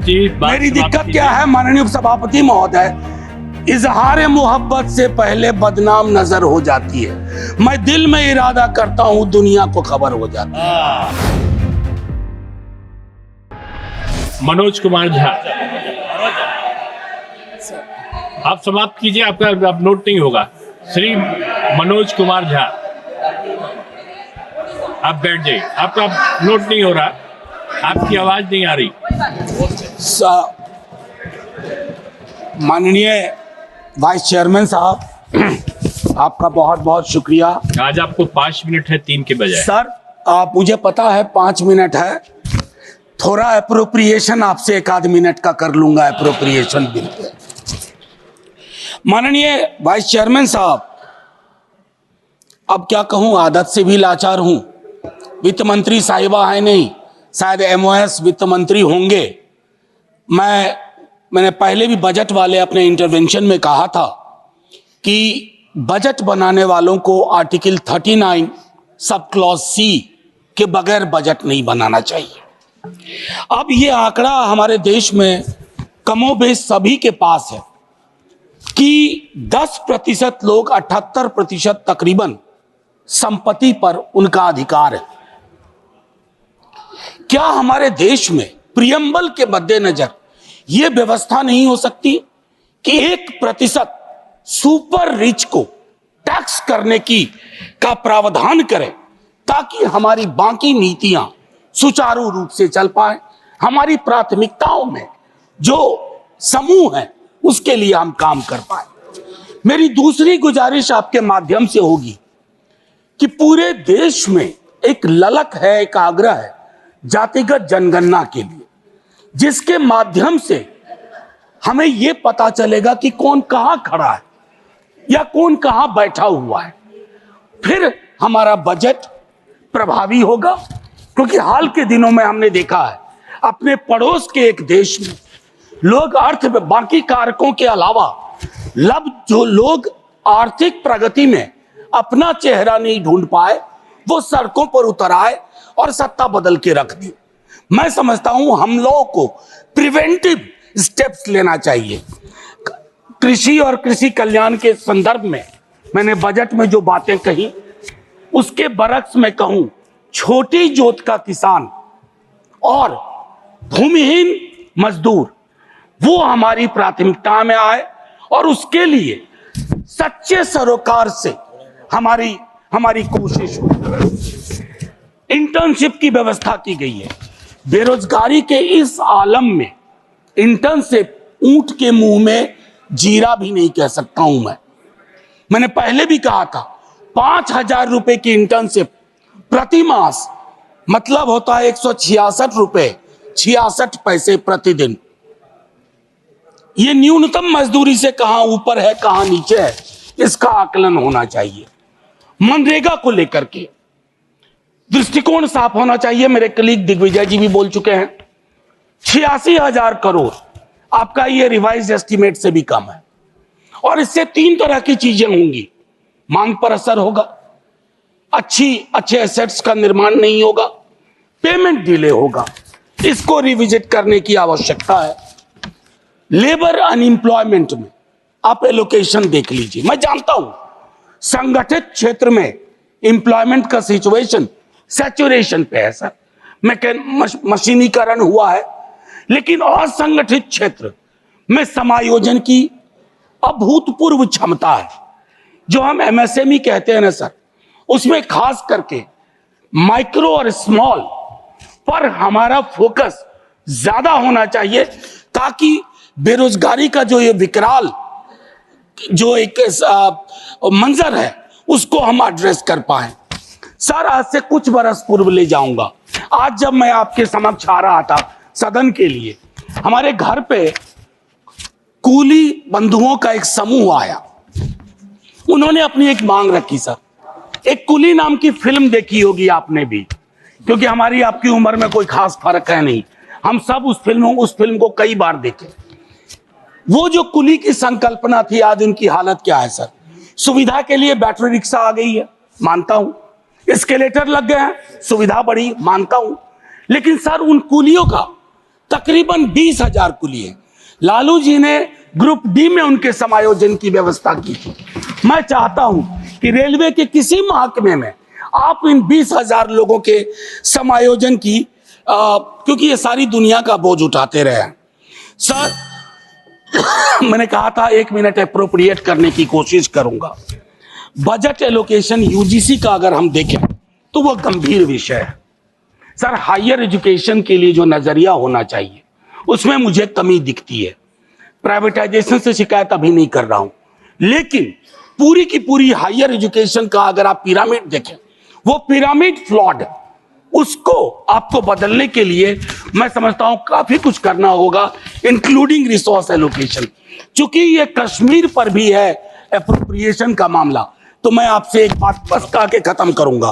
मेरी दिक्कत क्या है माननीय सभापति महोदय, इजहार मोहब्बत से पहले बदनाम नजर हो जाती है। मैं दिल में इरादा करता हूं, दुनिया को खबर हो जाती है। मनोज कुमार झा, आप समाप्त कीजिए, आपका अब नोट नहीं होगा। श्री मनोज कुमार झा, आप बैठ जाइए, आपका नोट नहीं हो रहा, आपकी आवाज नहीं आ रही। माननीय वाइस चेयरमैन साहब, आपका बहुत बहुत शुक्रिया। आज आपको 5 मिनट है 3 के बजाय। सर, आप मुझे पता है 5 मिनट है, थोड़ा अप्रोप्रिएशन आपसे 1 मिनट का कर लूंगा। अप्रोप्रिएशन बिल पे माननीय वाइस चेयरमैन साहब, अब क्या कहूं, आदत से भी लाचार हूं। वित्त मंत्री साहिबा है नहीं, शायद एमओएस वित्त मंत्री होंगे। मैंने पहले भी बजट वाले अपने इंटरवेंशन में कहा था कि बजट बनाने वालों को आर्टिकल 39 सब क्लॉज सी के बगैर बजट नहीं बनाना चाहिए। अब ये आंकड़ा हमारे देश में कमोबेश सभी के पास है कि 10% लोग 78% तकरीबन संपत्ति पर उनका अधिकार है। क्या हमारे देश में प्रियम्बल के मद्देनजर यह व्यवस्था नहीं हो सकती कि 1% सुपर रिच को टैक्स करने का प्रावधान करें, ताकि हमारी बाकी नीतियां सुचारू रूप से चल पाए, हमारी प्राथमिकताओं में जो समूह है उसके लिए हम काम कर पाए। मेरी दूसरी गुजारिश आपके माध्यम से होगी कि पूरे देश में एक ललक है, एक आग्रह है जातिगत जनगणना के लिए, जिसके माध्यम से हमें यह पता चलेगा कि कौन कहां खड़ा है या कौन कहां बैठा हुआ है। फिर हमारा बजट प्रभावी होगा, क्योंकि हाल के दिनों में हमने देखा है अपने पड़ोस के एक देश में लोग बाकी कारकों के अलावा जो लोग आर्थिक प्रगति में अपना चेहरा नहीं ढूंढ पाए, वो सड़कों पर उतर आए और सत्ता बदल के रख दी। मैं समझता हूं हम लोगों को प्रिवेंटिव स्टेप्स लेना चाहिए। कृषि और कृषि कल्याण के संदर्भ में मैंने बजट में जो बातें कही, उसके बरक्स में कहूं, छोटी जोत का किसान और भूमिहीन मजदूर वो हमारी प्राथमिकता में आए, और उसके लिए सच्चे सरोकार से हमारी कोशिश हो। इंटर्नशिप की व्यवस्था की गई है। बेरोजगारी के इस आलम में इंटर्नशिप ऊंट के मुंह में जीरा भी नहीं कह सकता हूं मैंने पहले भी कहा था 5,000 रुपए की इंटर्नशिप प्रति मास मतलब होता है 166 रुपए 66 पैसे प्रतिदिन। ये न्यूनतम मजदूरी से कहां ऊपर है कहां नीचे है, इसका आकलन होना चाहिए। मनरेगा को लेकर के दृष्टिकोण साफ होना चाहिए। मेरे कलीग दिग्विजय जी भी बोल चुके हैं, 86,000 करोड़ आपका ये रिवाइज एस्टीमेट से भी कम है, और इससे 3 तरह की चीजें होंगी। मांग पर असर होगा, अच्छे एसेट्स का निर्माण नहीं होगा, पेमेंट डिले होगा। इसको रिविजिट करने की आवश्यकता है। लेबर अनएम्प्लॉयमेंट में आप एलोकेशन देख लीजिए। मैं जानता हूं संगठित क्षेत्र में एम्प्लॉयमेंट का सिचुएशन सैचुरेशन पे है सर, मशीनीकरण हुआ है, लेकिन असंगठित क्षेत्र में समायोजन की अभूतपूर्व क्षमता है। जो हम एमएसएमई कहते हैं ना सर, उसमें खास करके माइक्रो और स्मॉल पर हमारा फोकस ज्यादा होना चाहिए, ताकि बेरोजगारी का जो ये विकराल जो एक मंजर है उसको हम एड्रेस कर पाए। सर, आज से कुछ बरस पूर्व ले जाऊंगा। आज जब मैं आपके समक्ष आ रहा था सदन के लिए, हमारे घर पे कूली बंधुओं का एक समूह आया। उन्होंने अपनी एक मांग रखी सर। एक कुली नाम की फिल्म देखी होगी आपने भी, क्योंकि हमारी आपकी उम्र में कोई खास फर्क है नहीं, हम सब उस फिल्म को कई बार देखे। वो जो कुली की संकल्पना थी, आज उनकी हालत क्या है सर। सुविधा के लिए बैटरी रिक्शा आ गई है, मानता हूं, एस्केलेटर लग गए हैं, सुविधा बढ़ी, मानता हूं, लेकिन सर उन कुलियों का तकरीबन 20,000 कुली है। लालू जी ने ग्रुप डी में उनके समायोजन की व्यवस्था की थी। मैं चाहता हूं कि रेलवे के किसी महकमे में आप इन 20,000 लोगों के समायोजन की क्योंकि ये सारी दुनिया का बोझ उठाते रहे हैं। सर मैंने कहा था 1 मिनट एप्रोप्रिएट करने की कोशिश करूंगा। बजट एलोकेशन यूजीसी का अगर हम देखें तो वह गंभीर विषय है। सर हायर एजुकेशन के लिए जो नजरिया होना चाहिए उसमें मुझे कमी दिखती है। प्राइवेटाइजेशन से शिकायत अभी नहीं कर रहा हूं, लेकिन पूरी की पूरी हायर एजुकेशन का अगर आप पिरामिड देखें वो पिरामिड फ्लॉड है। उसको आपको बदलने के लिए मैं समझता हूं काफी कुछ करना होगा, इंक्लूडिंग रिसोर्स एलोकेशन। चूंकि ये कश्मीर पर भी है एप्रोप्रिएशन का मामला, तो मैं आपसे एक बात बस कह के खत्म करूंगा।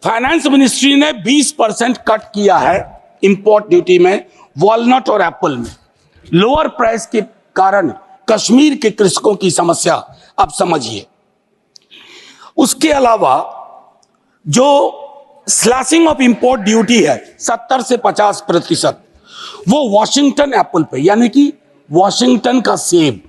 फाइनेंस मिनिस्ट्री ने 20% कट किया है इंपोर्ट ड्यूटी में वॉलनट और एप्पल में। लोअर प्राइस के कारण कश्मीर के कृषकों की समस्या आप समझिए। उसके अलावा जो स्लैशिंग ऑफ इंपोर्ट ड्यूटी है 70 से 50%, वो वॉशिंगटन एप्पल पे, यानी कि वॉशिंगटन का सेब,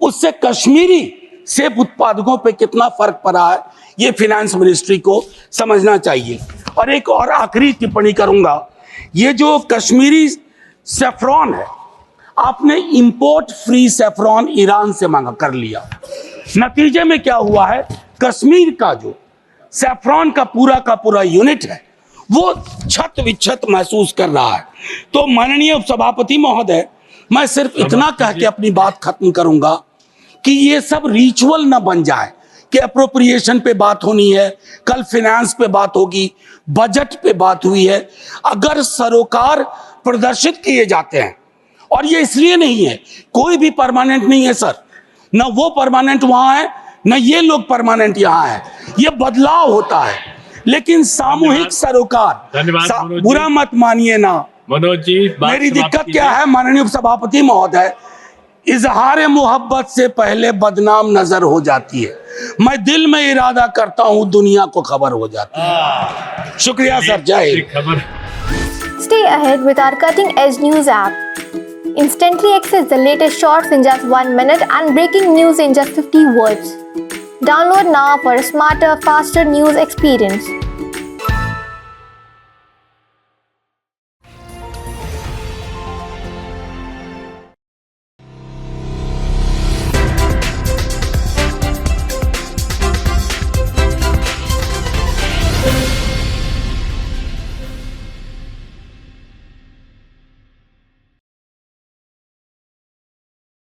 उससे कश्मीरी सेब उत्पादकों पे कितना फर्क पड़ा है ये फाइनेंस मिनिस्ट्री को समझना चाहिए। और एक और आखिरी टिप्पणी करूंगा, ये जो कश्मीरी सेफ्रॉन है, आपने इंपोर्ट फ्री सेफ्रॉन ईरान से मांगा कर लिया। नतीजे में क्या हुआ है, कश्मीर का जो सेफ्रॉन का पूरा यूनिट है वो छत विच्छत महसूस कर रहा है। तो माननीय उपसभापति महोदय, मैं सिर्फ इतना कह के अपनी बात खत्म करूंगा कि ये सब रिचुअल ना बन जाए कि अप्रोप्रिएशन पे बात होनी है, कल फाइनेंस पे बात होगी, बजट पे बात हुई है। अगर सरोकार प्रदर्शित किए जाते हैं, और ये इसलिए नहीं है, कोई भी परमानेंट नहीं है सर, ना वो परमानेंट वहां है ना ये लोग परमानेंट यहाँ है, ये बदलाव होता है। लेकिन सामूहिक सरोकार, बुरा मत मानिए ना मनोज जी, मेरी दिक्कत क्या है माननीय उपसभापति महोदय, इजहार मोहब्बत से पहले बदनाम नजर हो जाती है। मैं दिल में इरादा करता हूं, दुनिया को खबर हो जाती है। शुक्रिया सर, जय Hind. Stay ahead with our cutting-edge news app. Instantly access the latest shorts in just 1 minute and breaking news in just 50 words. Download now for a smarter, faster news experience.